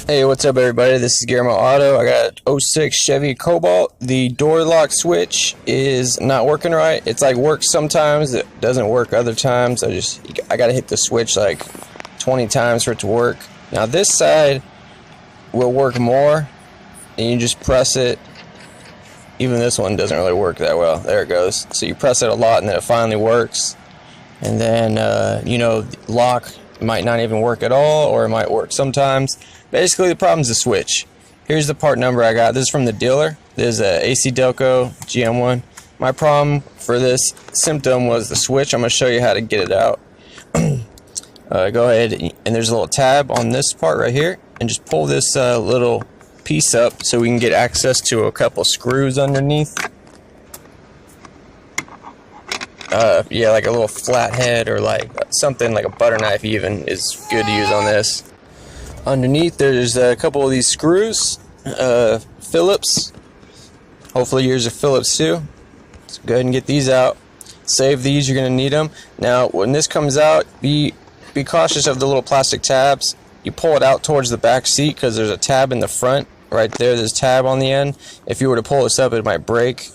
Hey, what's up everybody? This is Guillermo Auto. I got an '06 Chevy Cobalt. The door lock switch is not working right. It's like works sometimes, it doesn't work other times. I gotta hit the switch like 20 times for it to work. Now this side will work more, and you just press it. Even this one doesn't really work that well. There it goes. So you press it a lot and then it finally works. And then, lock might not even work at all, or it might work sometimes. Basically, the problem is the switch. Here's the part number I got. This is from the dealer. This is a AC Delco GM1. My problem for this symptom was the switch. I'm going to show you how to get it out. Go ahead, and there's a little tab on this part right here, and just pull this little piece up so we can get access to a couple screws underneath. Yeah, like a little flathead or like something like a butter knife even is good to use on this. Underneath there's a couple of these screws, Phillips. Hopefully yours are Phillips too. Let's go ahead and get these out. Save these, you're going to need them. Now when this comes out, be cautious of the little plastic tabs. You pull it out towards the back seat because there's a tab in the front right there. There's a tab on the end. If you were to pull this up, it might break.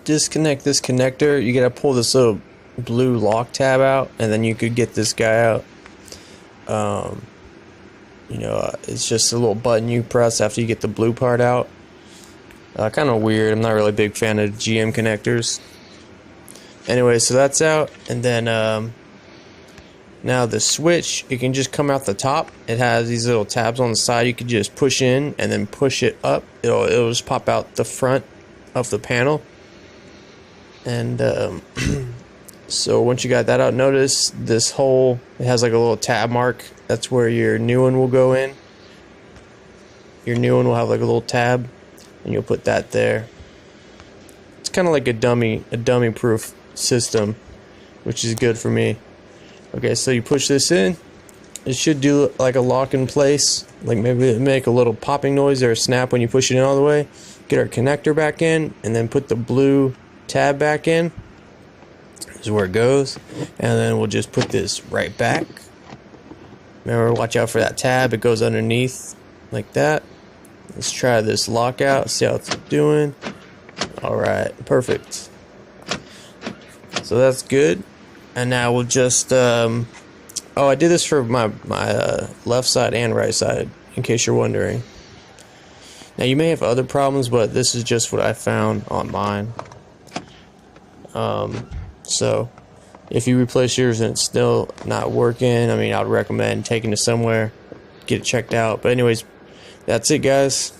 Disconnect this connector. You gotta pull this little blue lock tab out, and then you could get this guy out. It's just a little button you press after you get the blue part out. Kind of weird. I'm not really a big fan of GM connectors. Anyway, so that's out, and then now the switch, it can just come out the top. It has these little tabs on the side. You could just push in and then push it up. It'll just pop out the front of the panel. And so once you got that out, notice this hole, it has like a little tab mark. That's where your new one will go in. Your new one will have like a little tab, and you'll put that there. It's kind of like a dummy proof system, which is good for me. Okay, so you push this in. It should do like a lock in place, like maybe make a little popping noise or a snap when you push it in all the way. Get our connector back in, and then put the blue tab back in. This is where it goes, and then we'll just put this right back. Remember, watch out for that tab. It goes underneath like that. Let's try this lockout, see how it's doing. Alright, perfect. So that's good. And now we'll just I did this for my left side and right side, in case you're wondering. Now you may have other problems, but this is just what I found on mine. So if you replace yours and it's still not working, I mean, I'd recommend taking it somewhere, get it checked out. But anyways, that's it guys.